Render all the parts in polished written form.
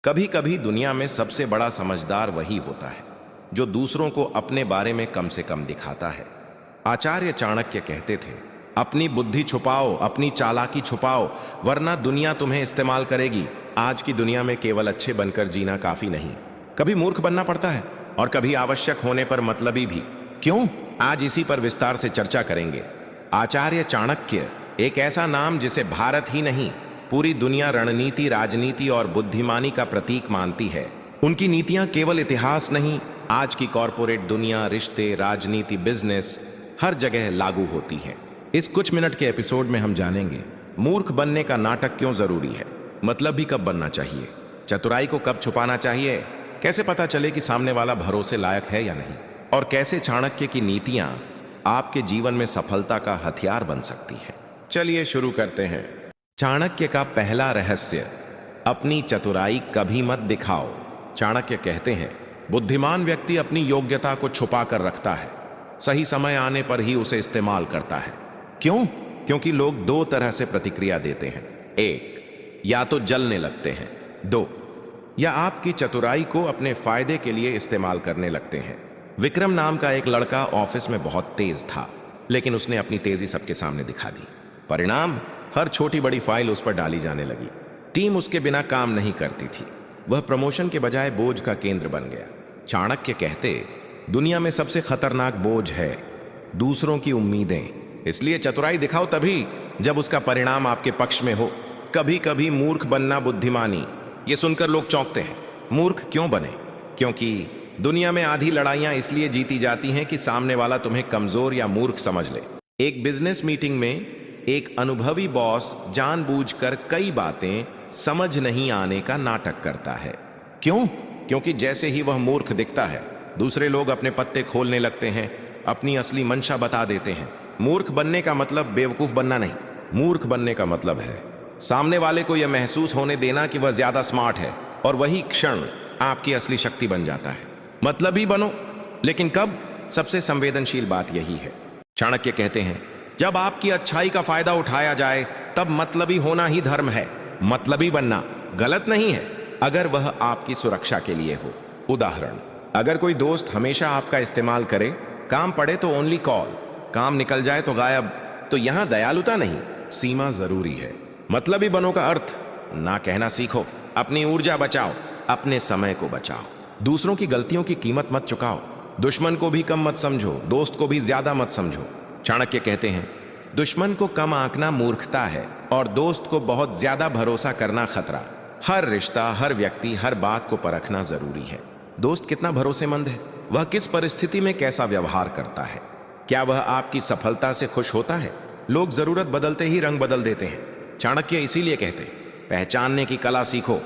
कभी कभी दुनिया में सबसे बड़ा समझदार वही होता है जो दूसरों को अपने बारे में कम से कम दिखाता है। आचार्य चाणक्य कहते थे, अपनी बुद्धि छुपाओ, अपनी चालाकी छुपाओ, वरना दुनिया तुम्हें इस्तेमाल करेगी। आज की दुनिया में केवल अच्छे बनकर जीना काफी नहीं, कभी मूर्ख बनना पड़ता है और कभी आवश्यक होने पर मतलबी भी। क्यों? आज इसी पर विस्तार से चर्चा करेंगे। आचार्य चाणक्य एक ऐसा नाम जिसे भारत ही नहीं पूरी दुनिया रणनीति, राजनीति और बुद्धिमानी का प्रतीक मानती है। उनकी नीतियां केवल इतिहास नहीं, आज की कॉरपोरेट दुनिया, रिश्ते, राजनीति, बिजनेस, हर जगह लागू होती हैं। इस कुछ मिनट के एपिसोड में हम जानेंगे मूर्ख बनने का नाटक क्यों जरूरी है, मतलब भी कब बनना चाहिए, चतुराई को कब छुपाना चाहिए, कैसे पता चले कि सामने वाला भरोसे लायक है या नहीं, और कैसे चाणक्य की नीतियां आपके जीवन में सफलता का हथियार बन सकती हैं। चलिए शुरू करते हैं। चाणक्य का पहला रहस्य, अपनी चतुराई कभी मत दिखाओ। चाणक्य कहते हैं, बुद्धिमान व्यक्ति अपनी योग्यता को छुपा कर रखता है, सही समय आने पर ही उसे इस्तेमाल करता है। क्यों? क्योंकि लोग दो तरह से प्रतिक्रिया देते हैं। एक, या तो जलने लगते हैं। दो, या आपकी चतुराई को अपने फायदे के लिए इस्तेमाल करने लगते हैं। विक्रम नाम का एक लड़का ऑफिस में बहुत तेज था, लेकिन उसने अपनी तेजी सबके सामने दिखा दी। परिणाम, हर छोटी बड़ी फाइल उस पर डाली जाने लगी। टीम उसके बिना काम नहीं करती थी। वह प्रमोशन के बजाय बोझ का केंद्र बन गया। चाणक्य कहते, दुनिया में सबसे खतरनाक बोझ है दूसरों की उम्मीदें। इसलिए चतुराई दिखाओ तभी जब उसका परिणाम आपके पक्ष में हो। कभी कभी मूर्ख बनना बुद्धिमानी। ये सुनकर लोग चौंकते हैं। मूर्ख क्यों बने? क्योंकि दुनिया में आधी लड़ाइयां इसलिए जीती जाती हैं कि सामने वाला तुम्हें कमजोर या मूर्ख समझ ले। एक बिजनेस मीटिंग में एक अनुभवी बॉस जानबूझकर कई बातें समझ नहीं आने का नाटक करता है। क्यों? क्योंकि जैसे ही वह मूर्ख दिखता है, दूसरे लोग अपने पत्ते खोलने लगते हैं, अपनी असली मंशा बता देते हैं। मूर्ख बनने का मतलब बेवकूफ बनना नहीं। मूर्ख बनने का मतलब है सामने वाले को यह महसूस होने देना कि वह ज्यादा स्मार्ट है, और वही क्षण आपकी असली शक्ति बन जाता है। मतलब ही बनो, लेकिन कब? सबसे संवेदनशील बात यही है। चाणक्य कहते हैं, जब आपकी अच्छाई का फायदा उठाया जाए तब मतलबी होना ही धर्म है। मतलबी बनना गलत नहीं है अगर वह आपकी सुरक्षा के लिए हो। उदाहरण, अगर कोई दोस्त हमेशा आपका इस्तेमाल करे, काम पड़े तो ओनली कॉल, काम निकल जाए तो गायब, तो यहां दयालुता नहीं, सीमा जरूरी है। मतलबी बनो का अर्थ ना कहना सीखो। अपनी ऊर्जा बचाओ, अपने समय को बचाओ। दूसरों की गलतियों की कीमत मत चुकाओ। दुश्मन को भी कम मत समझो, दोस्त को भी ज्यादा मत समझो। चाणक्य कहते हैं, दुश्मन को कम आंकना मूर्खता है और दोस्त को बहुत ज्यादा भरोसा करना खतरा। हर रिश्ता, हर व्यक्ति, हर बात को परखना जरूरी है। दोस्त कितना भरोसेमंद है, वह किस परिस्थिति में कैसा व्यवहार करता है, क्या वह आपकी सफलता से खुश होता है? लोग जरूरत बदलते ही रंग बदल देते हैं। चाणक्य इसीलिए कहते, पहचानने की कला सीखो।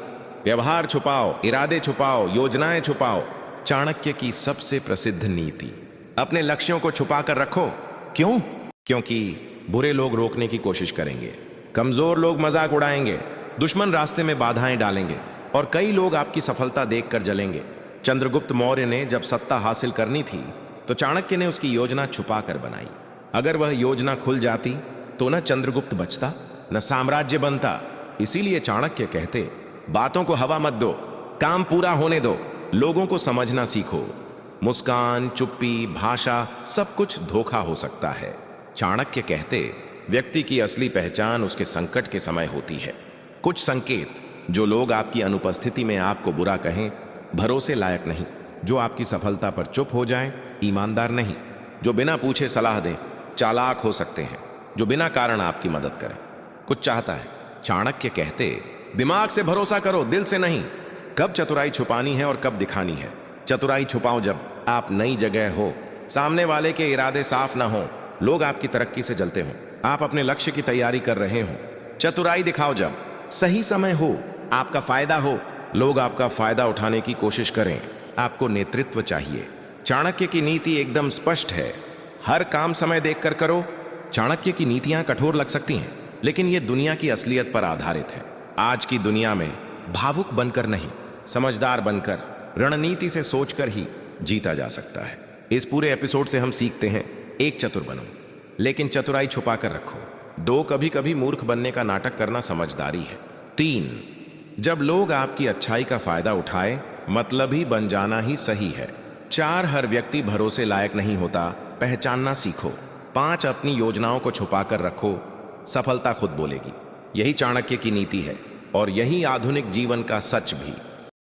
व्यवहार छुपाओ, इरादे छुपाओ, योजनाएं छुपाओ। चाणक्य की सबसे प्रसिद्ध नीति, अपने लक्ष्यों को छुपा कर रखो। क्यों? क्योंकि बुरे लोग रोकने की कोशिश करेंगे, कमजोर लोग मजाक उड़ाएंगे, दुश्मन रास्ते में बाधाएं डालेंगे, और कई लोग आपकी सफलता देखकर जलेंगे। चंद्रगुप्त मौर्य ने जब सत्ता हासिल करनी थी तो चाणक्य ने उसकी योजना छुपा कर बनाई। अगर वह योजना खुल जाती तो न चंद्रगुप्त बचता, न साम्राज्य बनता। इसीलिए चाणक्य कहते, बातों को हवा मत दो, काम पूरा होने दो। लोगों को समझना सीखो। मुस्कान, चुप्पी, भाषा, सब कुछ धोखा हो सकता है। चाणक्य कहते, व्यक्ति की असली पहचान उसके संकट के समय होती है। कुछ संकेत, जो लोग आपकी अनुपस्थिति में आपको बुरा कहें, भरोसे लायक नहीं। जो आपकी सफलता पर चुप हो जाएं, ईमानदार नहीं। जो बिना पूछे सलाह दें, चालाक हो सकते हैं। जो बिना कारण आपकी मदद करें, कुछ चाहता है। चाणक्य कहते, दिमाग से भरोसा करो, दिल से नहीं। कब चतुराई छुपानी है और कब दिखानी है? चतुराई छुपाओ जब आप नई जगह हो, सामने वाले के इरादे साफ ना हो, लोग आपकी तरक्की से जलते हो, आप अपने लक्ष्य की तैयारी कर रहे हो। चतुराई दिखाओ जब सही समय हो, आपका फायदा हो, लोग आपका फायदा उठाने की कोशिश करें। आपको नेतृत्व चाहिए। चाणक्य की नीति एकदम स्पष्ट है, हर काम समय देखकर करो। चाणक्य की नीतियां कठोर लग सकती हैं, लेकिन ये दुनिया की असलियत पर आधारित है। आज की दुनिया में भावुक बनकर नहीं, समझदार बनकर, रणनीति से सोचकर ही जीता जा सकता है। इस पूरे एपिसोड से हम सीखते हैं, एक, चतुर बनो, लेकिन चतुराई छुपा कर रखो। 2, कभी कभी मूर्ख बनने का नाटक करना समझदारी है। 3, जब लोग आपकी अच्छाई का फायदा उठाए, मतलब ही बन जाना ही सही है। 4 हर व्यक्ति भरोसे लायक नहीं होता, पहचानना सीखो। 5 अपनी योजनाओं को छुपा कर रखो, सफलता खुद बोलेगी। यही चाणक्य की नीति है और यही आधुनिक जीवन का सच भी।